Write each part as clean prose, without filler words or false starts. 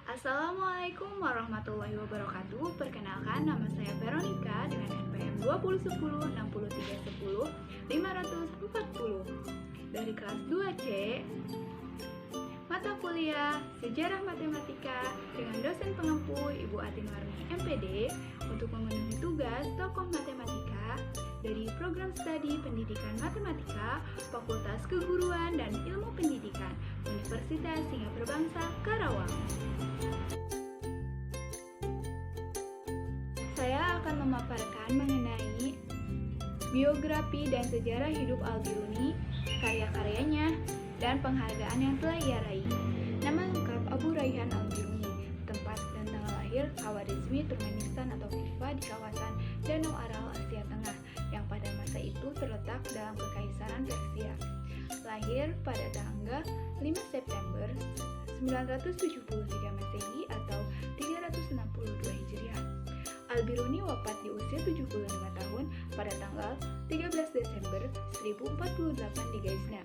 Assalamualaikum warahmatullahi wabarakatuh. Perkenalkan, nama saya Veronica dengan NPM 2010 dari kelas 2C, mata kuliah Sejarah Matematika dengan dosen pengampu Ibu Atinwarni MPD untuk memenuhi tugas tokoh matematika dari program studi Pendidikan Matematika Fakultas Keguruan dan Ilmu Pendidikan Universitas Singapura Bangsa, Karawang. Saya akan memaparkan mengenai biografi dan sejarah hidup Al-Biruni, karya-karyanya, dan penghargaan yang telah ia raih. Nama lengkap Abu Rayhan Al-Biruni, tempat dan tanggal lahir Khawarizmi, Turkmenistan atau Khiva di kawasan Danau Aral, Asia Tengah, yang pada masa itu terletak dalam Kekaisaran Persia. Lahir pada tanggal 5 September 973 Masehi atau 362 Hijriah. Al-Biruni wafat di usia 75 tahun pada tanggal 13 Desember 1048 di Gaizna.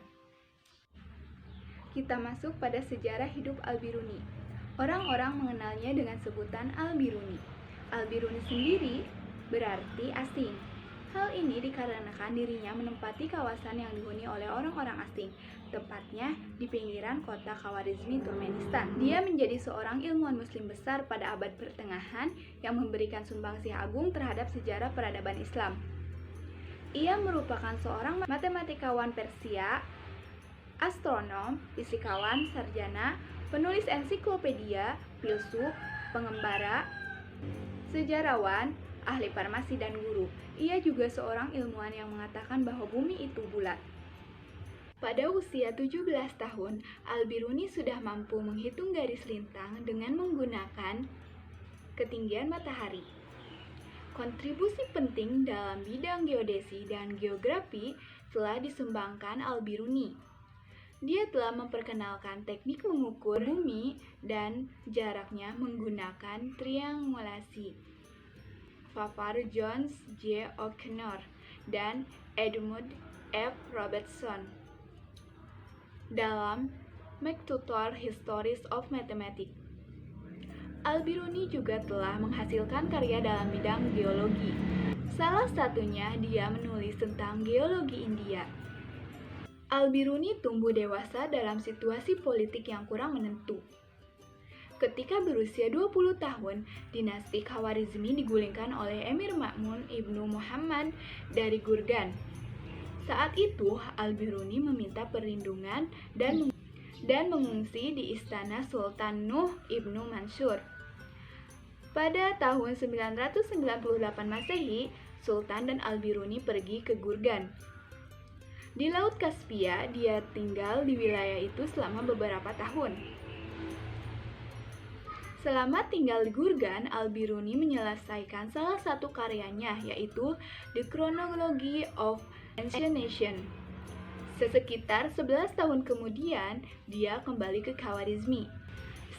Kita masuk pada sejarah hidup Al-Biruni. Orang-orang mengenalnya dengan sebutan Al-Biruni. Al-Biruni sendiri berarti asing. Hal ini dikarenakan dirinya menempati kawasan yang dihuni oleh orang-orang asing, tepatnya di pinggiran kota Khawarizmi, Turkmenistan. Dia menjadi seorang ilmuwan muslim besar pada abad pertengahan yang memberikan sumbangsih agung terhadap sejarah peradaban Islam. Ia merupakan seorang matematikawan Persia, astronom, fisikawan, sarjana, penulis ensiklopedia, filsuf, pengembara, sejarawan, ahli farmasi, dan guru. Ia juga seorang ilmuwan yang mengatakan bahwa bumi itu bulat. Pada usia 17 tahun, Al-Biruni sudah mampu menghitung garis lintang dengan menggunakan ketinggian matahari. Kontribusi penting dalam bidang geodesi dan geografi telah disumbangkan Al-Biruni. Dia telah memperkenalkan teknik mengukur bumi dan jaraknya menggunakan triangulasi. Favart Jones J. O'Connor dan Edmund F. Robertson dalam MacTutor Histories of Mathematics. Al-Biruni juga telah menghasilkan karya dalam bidang geologi. Salah satunya dia menulis tentang geologi India. Al-Biruni tumbuh dewasa dalam situasi politik yang kurang menentu. Ketika berusia 20 tahun, dinasti Khawarizmi digulingkan oleh Emir Ma'mun ibnu Muhammad dari Gurgan. Saat itu, Al-Biruni meminta perlindungan dan mengungsi di istana Sultan Nuh ibnu Mansur. Pada tahun 998 Masehi, Sultan dan Al-Biruni pergi ke Gurgan. Di Laut Kaspia, dia tinggal di wilayah itu selama beberapa tahun. Selama tinggal di Gurgan, Al-Biruni menyelesaikan salah satu karyanya, yaitu The Chronology of Ancient Nations. Sekitar 11 tahun kemudian, dia kembali ke Khawarizmi.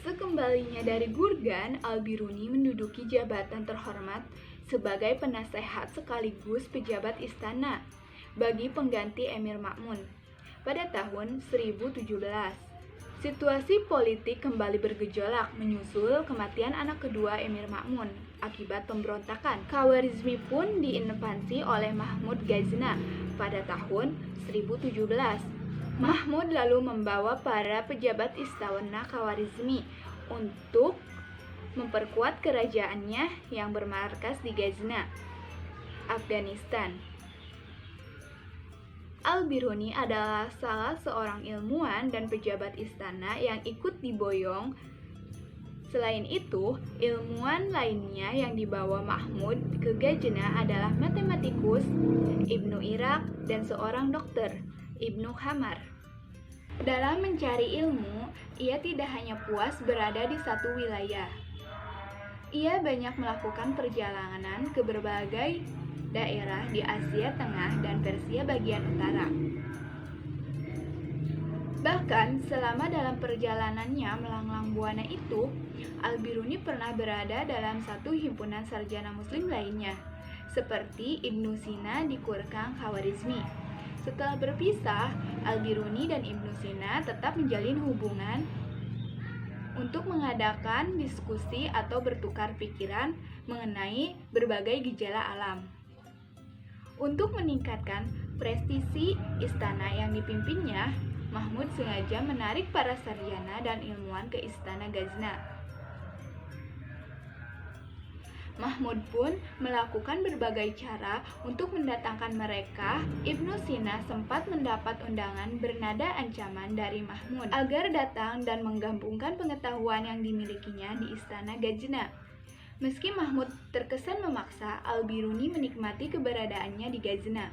Sekembalinya dari Gurgan, Al-Biruni menduduki jabatan terhormat sebagai penasehat sekaligus pejabat istana bagi pengganti Emir Ma'mun pada tahun 1017. Situasi politik kembali bergejolak menyusul kematian anak kedua Emir Ma'mun akibat pemberontakan. Khawarizmi pun diinvasi oleh Mahmud Ghazna pada tahun 1017. Mahmud lalu membawa para pejabat istana Khawarizmi untuk memperkuat kerajaannya yang bermarkas di Ghazna, Afghanistan. Al-Biruni adalah salah seorang ilmuwan dan pejabat istana yang ikut diboyong. Selain itu, ilmuwan lainnya yang dibawa Mahmud ke Ghazna adalah matematikus Ibnu Iraq dan seorang dokter, Ibnu Hamar. Dalam mencari ilmu, ia tidak hanya puas berada di satu wilayah. Ia banyak melakukan perjalanan ke berbagai daerah di Asia Tengah dan Persia bagian utara. Bahkan selama dalam perjalanannya melanglang buana itu, Al-Biruni pernah berada dalam satu himpunan sarjana muslim lainnya, seperti Ibnu Sina di Kurkang, Khawarizmi. Setelah berpisah, Al-Biruni dan Ibnu Sina tetap menjalin hubungan untuk mengadakan diskusi atau bertukar pikiran mengenai berbagai gejala alam. Untuk meningkatkan prestisi istana yang dipimpinnya, Mahmud sengaja menarik para sarjana dan ilmuwan ke istana Ghazna. Mahmud pun melakukan berbagai cara untuk mendatangkan mereka. Ibnu Sina sempat mendapat undangan bernada ancaman dari Mahmud agar datang dan menggabungkan pengetahuan yang dimilikinya di istana Ghazna. Meski Mahmud terkesan memaksa, Al-Biruni menikmati keberadaannya di Ghazna.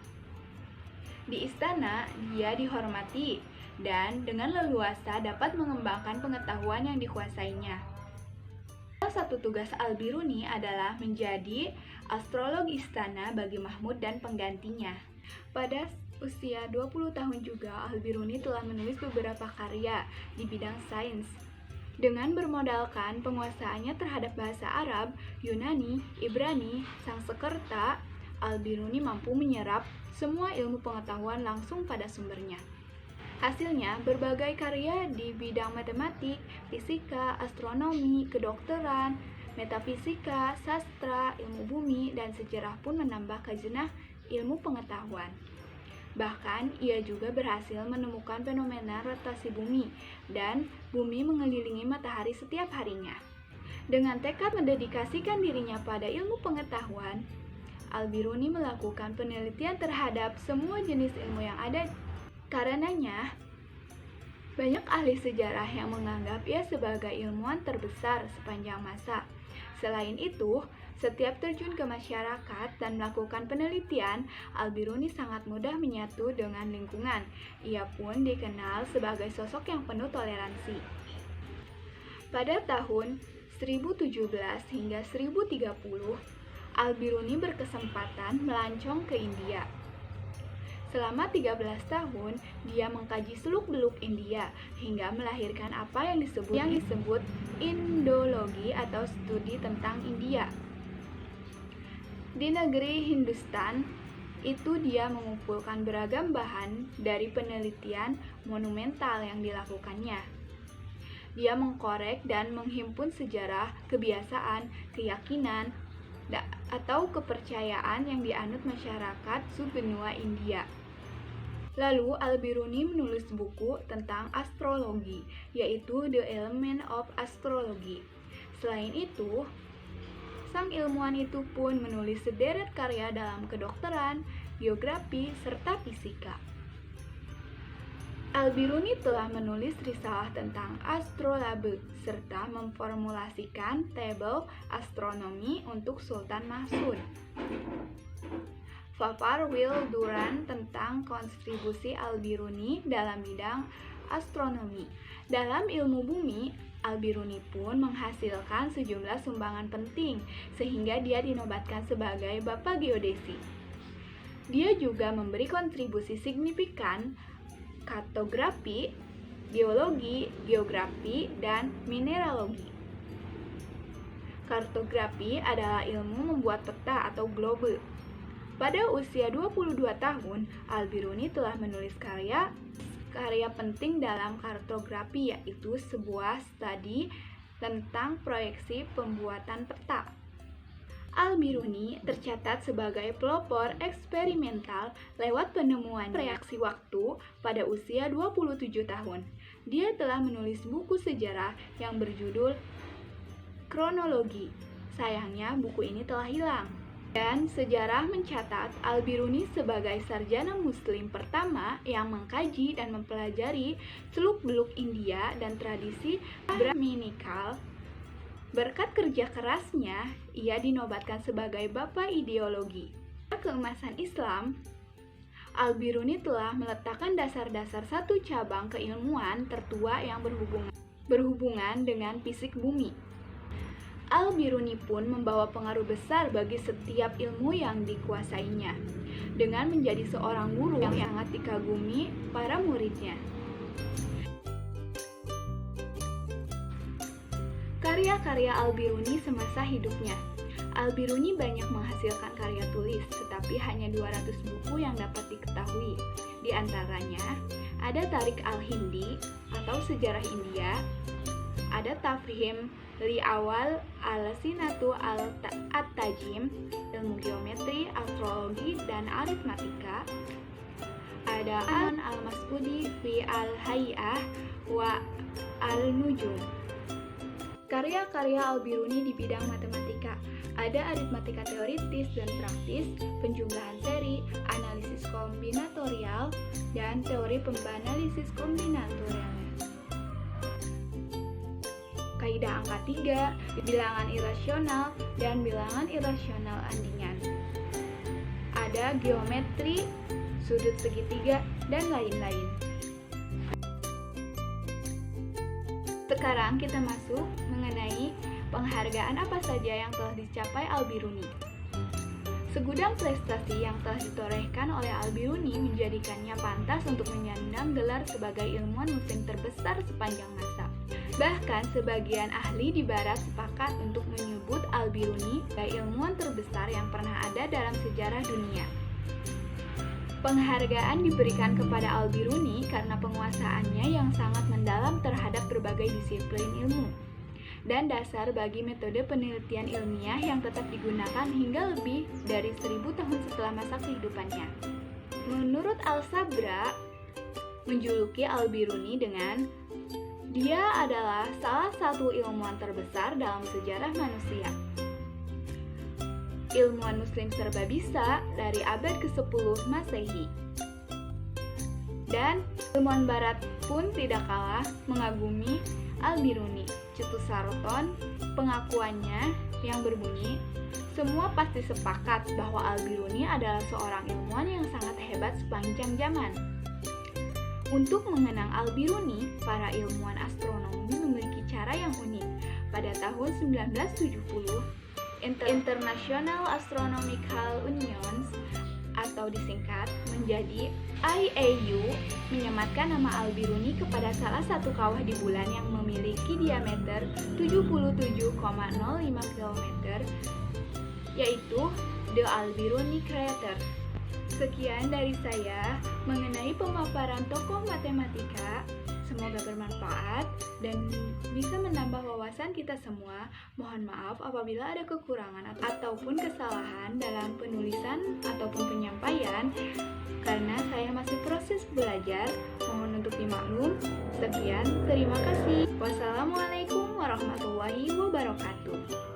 Di istana, dia dihormati dan dengan leluasa dapat mengembangkan pengetahuan yang dikuasainya. Salah satu tugas Al-Biruni adalah menjadi astrolog istana bagi Mahmud dan penggantinya. Pada usia 20 tahun juga, Al-Biruni telah menulis beberapa karya di bidang sains. Dengan bermodalkan penguasaannya terhadap bahasa Arab, Yunani, Ibrani, Sanskerta, Al-Biruni mampu menyerap semua ilmu pengetahuan langsung pada sumbernya. Hasilnya, berbagai karya di bidang matematik, fisika, astronomi, kedokteran, metafisika, sastra, ilmu bumi, dan sejarah pun menambah khazinah ilmu pengetahuan. Bahkan, ia juga berhasil menemukan fenomena rotasi bumi dan bumi mengelilingi matahari setiap harinya. Dengan tekad mendedikasikan dirinya pada ilmu pengetahuan, Al-Biruni melakukan penelitian terhadap semua jenis ilmu yang ada. Karenanya, banyak ahli sejarah yang menganggap ia sebagai ilmuwan terbesar sepanjang masa. Selain itu, setiap terjun ke masyarakat dan melakukan penelitian, Al-Biruni sangat mudah menyatu dengan lingkungan. Ia pun dikenal sebagai sosok yang penuh toleransi. Pada tahun 1017 hingga 1030, Al-Biruni berkesempatan melancong ke India. Selama 13 tahun, dia mengkaji seluk-beluk India hingga melahirkan apa yang disebut Indologi atau studi tentang India. Di negeri Hindustan, itu dia mengumpulkan beragam bahan dari penelitian monumental yang dilakukannya. Dia mengkorek dan menghimpun sejarah, kebiasaan, keyakinan, atau kepercayaan yang dianut masyarakat subbenua India. Lalu Al-Biruni menulis buku tentang astrologi, yaitu The Element of Astrology. Selain itu, sang ilmuwan itu pun menulis sederet karya dalam kedokteran, geografi, serta fisika. Al-Biruni telah menulis risalah tentang astrolabe serta memformulasikan tabel astronomi untuk Sultan Mahmud. Fafar Will Duran tentang kontribusi Al-Biruni dalam bidang astronomi. Dalam ilmu bumi, Al-Biruni pun menghasilkan sejumlah sumbangan penting, sehingga dia dinobatkan sebagai Bapak Geodesi. Dia juga memberi kontribusi signifikan kartografi, geologi, geografi, dan mineralogi. Kartografi adalah ilmu membuat peta atau globe. Pada usia 22 tahun, Al-Biruni telah menulis karya penting dalam kartografi, yaitu sebuah studi tentang proyeksi pembuatan peta. Al-Biruni tercatat sebagai pelopor eksperimental lewat penemuan reaksi waktu pada usia 27 tahun. Dia telah menulis buku sejarah yang berjudul Kronologi. Sayangnya, buku ini telah hilang. Dan sejarah mencatat Al-Biruni sebagai sarjana muslim pertama yang mengkaji dan mempelajari seluk-beluk India dan tradisi Brahminikal. Berkat kerja kerasnya, ia dinobatkan sebagai Bapak Ideologi. Keemasan Islam, Al-Biruni telah meletakkan dasar-dasar satu cabang keilmuan tertua yang berhubungan dengan fisik bumi. Al-Biruni pun membawa pengaruh besar bagi setiap ilmu yang dikuasainya, dengan menjadi seorang guru yang sangat dikagumi para muridnya. Karya-karya Al-Biruni semasa hidupnya. Al-Biruni banyak menghasilkan karya tulis, tetapi hanya 200 buku yang dapat diketahui. Di antaranya, ada Tarikh al-Hindi atau Sejarah India, ada tafhim li awal al-sinatu at-tajim, ilmu geometri, astrologi, dan aritmatika. Ada al-mas'udi fi al-hay'ah wa al-nujum. Karya-karya Al-Biruni di bidang matematika. Ada aritmatika teoritis dan praktis, penjumlahan seri, analisis kombinatorial, dan teori pembanalisis kombinatorial. Kaidah angka 3, bilangan irasional, dan bilangan irasional andingan. Ada geometri, sudut segitiga, dan lain-lain. Sekarang kita masuk mengenai penghargaan apa saja yang telah dicapai Al-Biruni. Segudang prestasi yang telah ditorehkan oleh Al-Biruni menjadikannya pantas untuk menyandang gelar sebagai ilmuwan muslim terbesar sepanjang masa. Bahkan sebagian ahli di barat sepakat untuk menyebut Al-Biruni sebagai ilmuwan terbesar yang pernah ada dalam sejarah dunia. Penghargaan diberikan kepada Al-Biruni karena penguasaannya yang sangat mendalam terhadap berbagai disiplin ilmu dan dasar bagi metode penelitian ilmiah yang tetap digunakan hingga lebih dari 1000 tahun setelah masa kehidupannya. Menurut Al-Sabra, menjuluki Al-Biruni dengan dia adalah salah satu ilmuwan terbesar dalam sejarah manusia. Ilmuwan muslim serba bisa dari abad ke-10 Masehi. Dan ilmuwan barat pun tidak kalah mengagumi Al-Biruni. Cetus Sarton, pengakuannya yang berbunyi, semua pasti sepakat bahwa Al-Biruni adalah seorang ilmuwan yang sangat hebat sepanjang zaman. Untuk mengenang Al-Biruni, para ilmuwan astronomi memiliki cara yang unik. Pada tahun 1970, International Astronomical Union atau disingkat menjadi IAU menyematkan nama Al-Biruni kepada salah satu kawah di bulan yang memiliki diameter 77,05 km, yaitu The Al-Biruni Crater. Sekian dari saya mengenai pemaparan tokoh matematika. Semoga bermanfaat dan bisa menambah wawasan kita semua. Mohon maaf apabila ada kekurangan ataupun kesalahan dalam penulisan ataupun penyampaian, karena saya masih proses belajar. Mohon untuk dimaklum. Sekian, terima kasih. Wassalamualaikum warahmatullahi wabarakatuh.